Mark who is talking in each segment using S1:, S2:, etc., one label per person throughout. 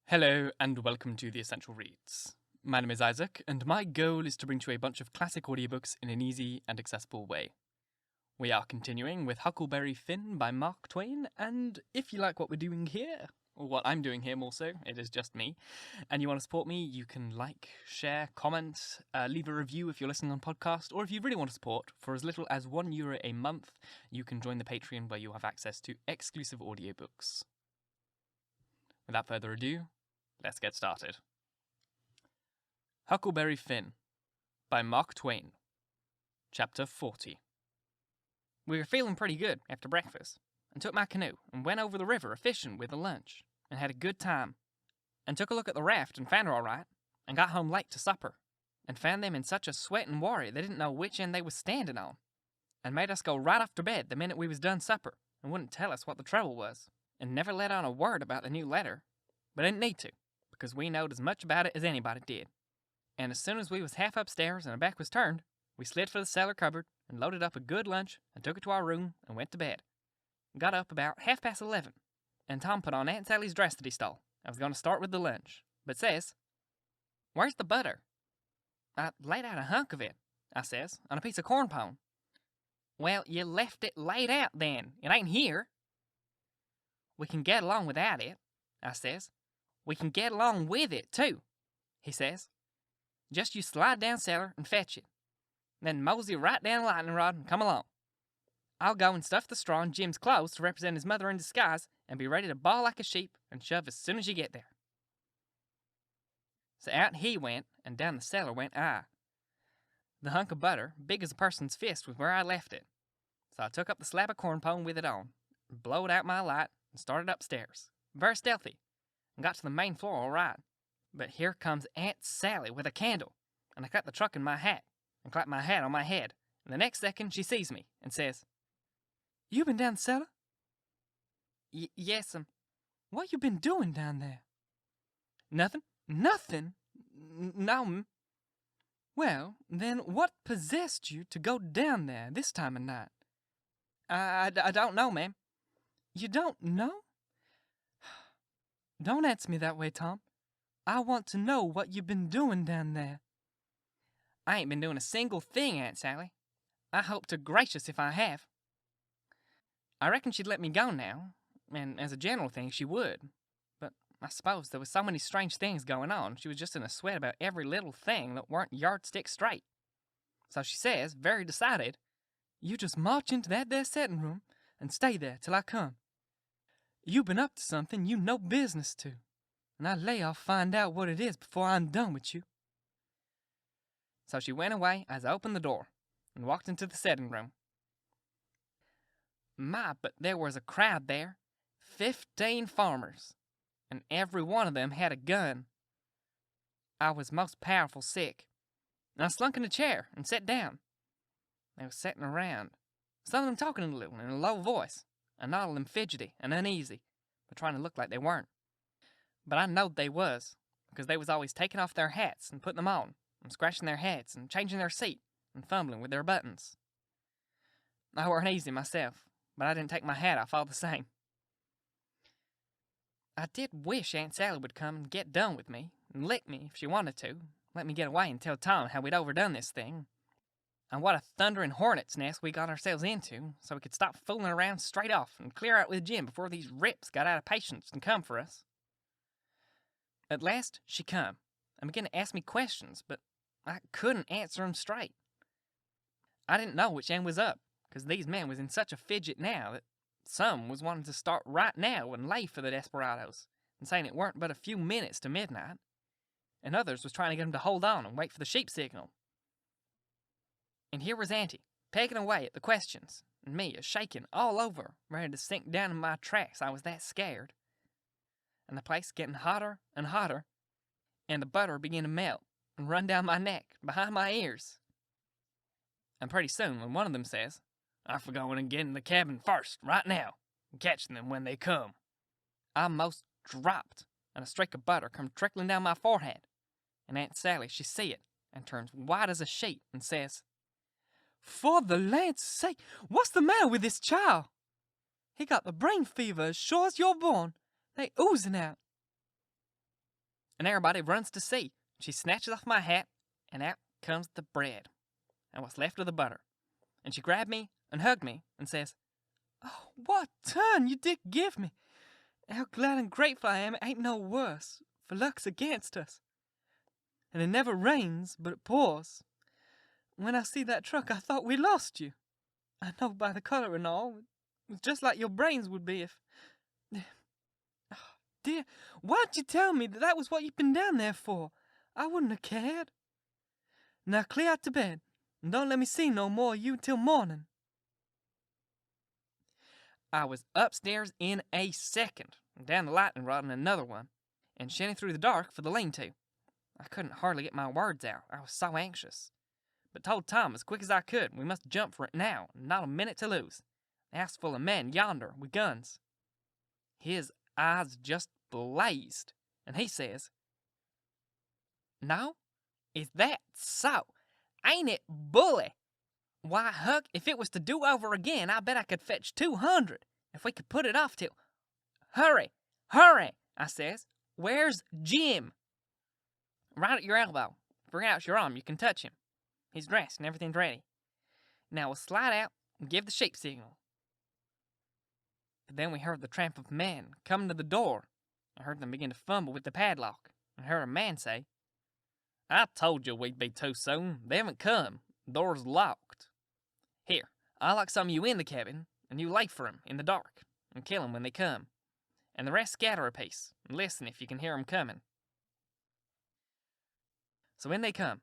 S1: Hello and welcome to The Essential Reads. My name is Isaac, and my goal is to bring to you a bunch of classic audiobooks in an easy and accessible way. We are continuing with Huckleberry Finn by Mark Twain, and if you like what we're doing here, or what I'm doing here more so, it is just me, and you want to support me, you can like, share, comment, leave a review if you're listening on podcast, or if you really want to support, for as little as €1 a month, you can join the Patreon where you'll have access to exclusive audiobooks. Without further ado, let's get started. Huckleberry Finn by Mark Twain. Chapter 40. We were feeling pretty good after breakfast, and took my canoe and went over the river a-fishing with a lunch, and had a good time, and took a look at the raft and found her all right, and got home late to supper, and found them in such a sweat and worry they didn't know which end they was standing on, and made us go right off to bed the minute we was done supper, and wouldn't tell us what the trouble was, and never let on a word about the new letter, but didn't need to, because we knowed as much about it as anybody did. And as soon as we was half upstairs and our back was turned, we slid for the cellar cupboard and loaded up a good lunch and took it to our room and went to bed. Got up about 11:30, and Tom put on Aunt Sally's dress that he stole. I was going to start with the lunch, but says, "Where's the butter?" "I laid out a hunk of it," I says, "on a piece of corn pone." "Well, you left it laid out then. It ain't here." "We can get along without it," I says. "We can get along with it, too," he says. "Just you slide down cellar and fetch it. Then mosey right down the lightning rod and come along. I'll go and stuff the straw in Jim's clothes to represent his mother in disguise and be ready to bawl like a sheep and shove as soon as you get there." So out he went, and down the cellar went I. The hunk of butter, big as a person's fist, was where I left it. So I took up the slab of corn pone with it on, and blowed out my light, and started upstairs, very stealthy, and got to the main floor all right. But here comes Aunt Sally with a candle, and I cut the truck in my hat, and clapped my hat on my head, and the next second she sees me, and says, "You been down the cellar?" Yes'm." "What you been doing down there?" "Nothing." "Nothing?" "No'm." "Well, then what possessed you to go down there this time of night?" I don't know, ma'am." "You don't know?" "Don't answer me that way, Tom. I want to know what you've been doing down there." "I ain't been doing a single thing, Aunt Sally. I hope to gracious if I have." I reckon she'd let me go now, and as a general thing she would, but I suppose there was so many strange things going on, she was just in a sweat about every little thing that weren't yardstick straight. So she says, very decided, "You just march into that there setting room, and stay there till I come. You been up to something you no business to, and I lay I'll find out what it is before I'm done with you." So she went away as I opened the door, and walked into the setting room. My, but there was a crowd there, 15 farmers, and every one of them had a gun. I was most powerful sick, and I slunk in a chair and sat down. They was sitting around, some of them talking a little in a low voice, and all of them fidgety and uneasy, but trying to look like they weren't. But I knowed they was, because they was always taking off their hats and putting them on, and scratching their heads and changing their seat, and fumbling with their buttons. I weren't easy myself, but I didn't take my hat off all the same. I did wish Aunt Sally would come and get done with me, and lick me if she wanted to, let me get away and tell Tom how we'd overdone this thing, and what a thundering hornet's nest we got ourselves into, so we could stop fooling around straight off and clear out with Jim before these rips got out of patience and come for us. At last she come, and began to ask me questions, but I couldn't answer 'em straight. I didn't know which end was up, 'cause these men was in such a fidget now that some was wanting to start right now and lay for the desperados, and saying it weren't but a few minutes to midnight, and others was trying to get 'em to hold on and wait for the sheep signal. And here was Auntie, pegging away at the questions, and me a-shaking all over, ready to sink down in my tracks, I was that scared. And the place getting hotter and hotter, and the butter began to melt and run down my neck, behind my ears. And pretty soon, when one of them says, "I'm for going and getting the cabin first, right now, and catching them when they come," I most dropped, and a streak of butter come trickling down my forehead, and Aunt Sally, she see it, and turns white as a sheet, and says, "For the land's sake, what's the matter with this child? He got the brain fever as sure as you're born. They oozing out." and everybody runs to see. She snatches off my hat, and out comes the bread, and what's left of the butter. And she grabbed me and hugged me and says, "Oh, what a turn you did give me! How glad and grateful I am it ain't no worse, for luck's against us. And it never rains, but it pours. When I see that truck, I thought we lost you. I know by the color and all, it was just like your brains would be if... Oh, dear, why'd you tell me that was what you'd been down there for? I wouldn't have cared. Now clear out to bed, and don't let me see no more of you till morning." I was upstairs in a second, down the lightning rod in another one, and shinning through the dark for the lean-to. I couldn't hardly get my words out, I was so anxious. But told Tom as quick as I could we must jump for it now, not a minute to lose. The house full of men yonder with guns. His eyes just blazed, and he says, "No? Is that so? Ain't it bully? Why, Huck, if it was to do over again, I bet I could fetch 200, if we could put it off till—" "Hurry, hurry," I says. "Where's Jim?" "Right at your elbow. If you're out your arm, you can touch him. He's dressed and everything's ready. Now we'll slide out and give the sheep signal." But then we heard the tramp of men coming to the door. I heard them begin to fumble with the padlock, and heard a man say, "I told you we'd be too soon. They haven't come. The door's locked. Here, I'll lock some of you in the cabin, and you lay for 'em in the dark, and kill 'em when they come. And the rest scatter a piece, and listen if you can hear 'em coming." So in they come,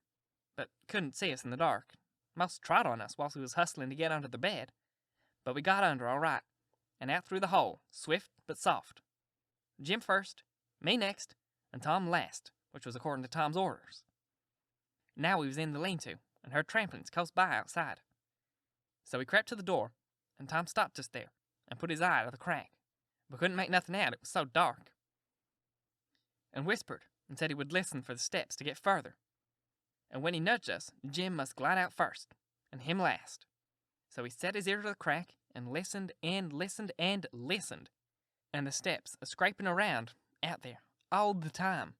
S1: but couldn't see us in the dark. Most trod on us whilst we was hustling to get under the bed. But we got under all right, and out through the hole, swift but soft. Jim first, me next, and Tom last, which was according to Tom's orders. Now we was in the lean-to, and heard tramplings close by outside. So we crept to the door, and Tom stopped us there, and put his eye out of the crack, but couldn't make nothing out, it was so dark. And whispered, and said he would listen for the steps to get further. And when he nudged us, Jim must glide out first, and him last. So he set his ear to the crack, and listened, and listened, and listened. And the steps a-scraping around, out there, all the time.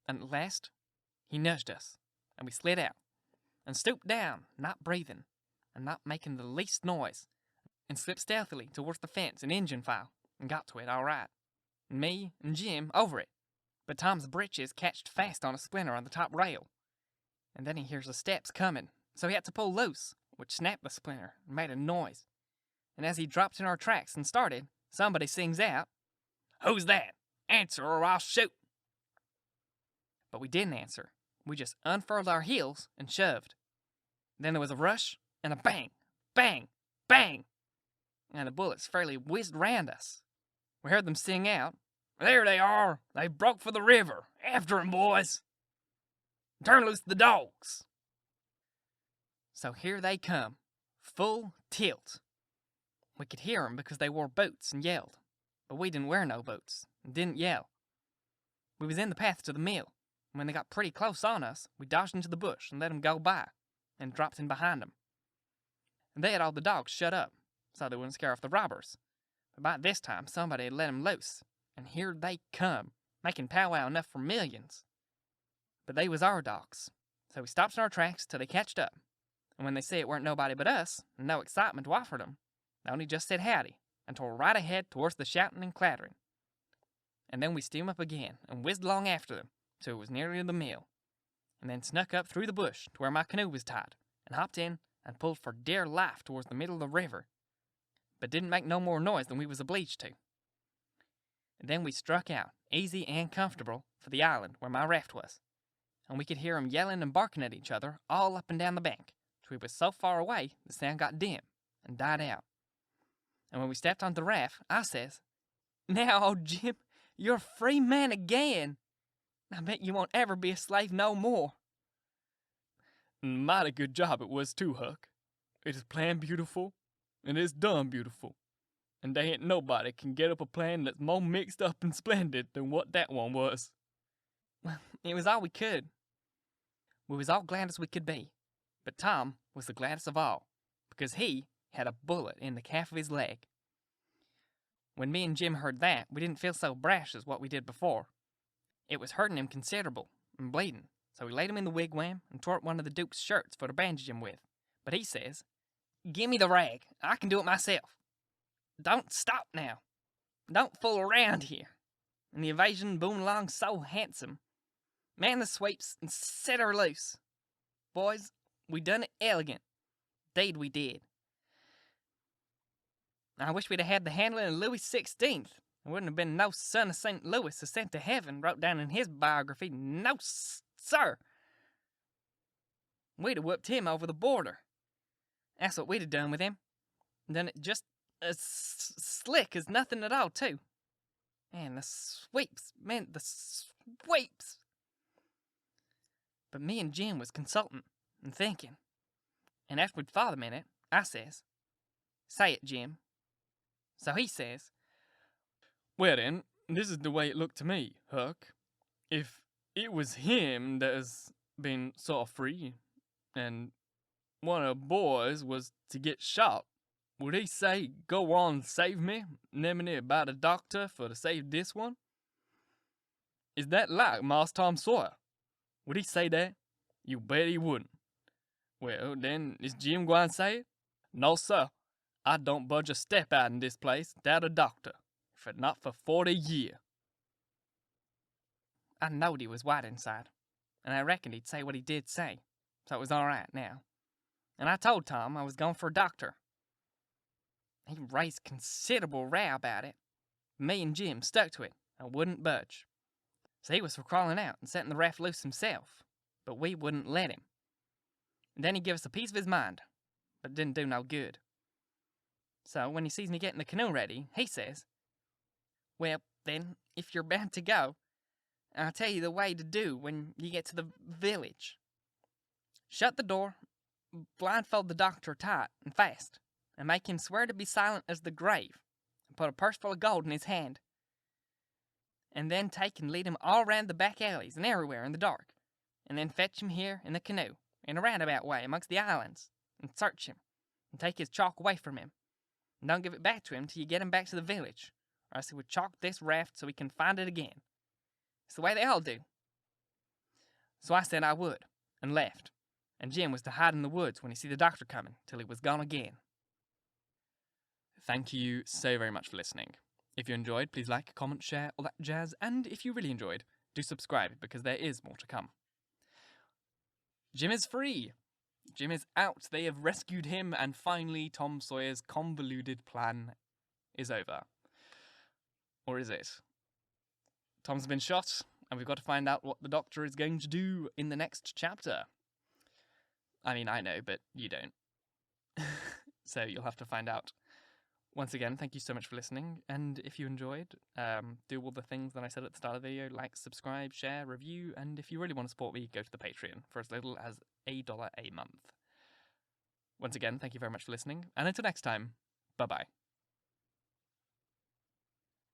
S1: And at last, he nudged us, and we slid out, and stooped down, not breathing, and not making the least noise, and slipped stealthily towards the fence and engine file, and got to it all right. And me and Jim over it, but Tom's breeches catched fast on a splinter on the top rail. And then he hears the steps coming, so he had to pull loose, which snapped the splinter and made a noise. And as he dropped in our tracks and started, somebody sings out, "Who's that? Answer or I'll shoot." But we didn't answer. We just unfurled our heels and shoved. Then there was a rush and a bang, bang, bang, and the bullets fairly whizzed round us. We heard them sing out, "There they are! They broke for the river! After 'em, boys! Turn loose the dogs!" So here they come, full tilt. We could hear 'em because they wore boots and yelled, but we didn't wear no boots and didn't yell. We was in the path to the mill, and when they got pretty close on us, we dodged into the bush and let 'em go by, and dropped in behind 'em. And they had all the dogs shut up, so they wouldn't scare off the robbers. But by this time, somebody had let 'em loose, and here they come, making powwow enough for millions. But they was our dogs, so we stopped in our tracks till they catched up, and when they see it weren't nobody but us, and no excitement to offer them, they only just said howdy, and tore right ahead towards the shouting and clattering. And then we steamed up again, and whizzed along after them, till it was nearly to the mill, and then snuck up through the bush to where my canoe was tied, and hopped in, and pulled for dear life towards the middle of the river, but didn't make no more noise than we was obliged to. And then we struck out, easy and comfortable, for the island where my raft was, and we could hear 'em yelling and barking at each other all up and down the bank, till we was so far away the sound got dim and died out. And when we stepped on the raft, I says, "Now, old Jim, you're a free man again. I bet you won't ever be a slave no more."
S2: "Mighty good job it was too, Huck. It is planned beautiful, and it's done beautiful. And they ain't nobody can get up a plan that's more mixed up and splendid than what that one was."
S1: Well, it was all we could. We was all glad as we could be, but Tom was the gladdest of all, because he had a bullet in the calf of his leg. When me and Jim heard that, we didn't feel so brash as what we did before. It was hurting him considerable and bleeding, so we laid him in the wigwam and tore up one of the Duke's shirts for to bandage him with. But he says, "Give me the rag. I can do it myself. Don't stop now. Don't fool around here." And the evasion boomed along so handsome. Man the sweeps and set her loose. Boys, we done it elegant. 'Deed we did. I wish we'd have had the handling of Louis XVI. There wouldn't have been no son of St. Louis ascent to heaven wrote down in his biography. No, sir. We'd have whipped him over the border. That's what we'd have done with him. Done it just as slick as nothing at all, too. Man, the sweeps. Man, the sweeps. But me and Jim was consulting and thinking. And after we'd thought a minute, I says, "Say it, Jim." So he says,
S2: "Well then, this is the way it looked to me, Huck. If it was him that has been sort of free, and one of the boys was to get shot, would he say, 'Go on, save me, neming about a doctor for to save this one?' Is that like Marse Tom Sawyer? Would he say that? You bet he wouldn't. Well, then, is Jim going to say it? No, sir. I don't budge a step out in this place without a doctor, if it not for 40 year."
S1: I knowed he was white inside, and I reckoned he'd say what he did say, so it was all right now. And I told Tom I was going for a doctor. He raised considerable row about it. Me and Jim stuck to it and wouldn't budge. So he was for crawling out and setting the raft loose himself, but we wouldn't let him. And then he gave us a piece of his mind, but it didn't do no good. So when he sees me getting the canoe ready, he says, "Well, then, if you're bound to go, I'll tell you the way to do when you get to the village. Shut the door, blindfold the doctor tight and fast, and make him swear to be silent as the grave, and put a purse full of gold in his hand. And then take and lead him all round the back alleys and everywhere in the dark, and then fetch him here in the canoe, in a roundabout way amongst the islands, and search him, and take his chalk away from him. And don't give it back to him till you get him back to the village, or else he would chalk this raft so he can find it again. It's the way they all do." So I said I would, and left, and Jim was to hide in the woods when he see the doctor coming, till he was gone again.
S2: Thank you so very much for listening. If you enjoyed, please like, comment, share, all that jazz, and if you really enjoyed, do subscribe, because there is more to come. Jim is free! Jim is out. They have rescued him, and finally Tom Sawyer's convoluted plan is over. Or is it? Tom's been shot, and we've got to find out what the doctor is going to do in the next chapter. I mean, I know, but you don't. So you'll have to find out. Once again, thank you so much for listening, and if you enjoyed, do all the things that I said at the start of the video, like, subscribe, share, review, and if you really want to support me, go to the Patreon for as little as $1 a month. Once again, thank you very much for listening, and until next time, bye-bye.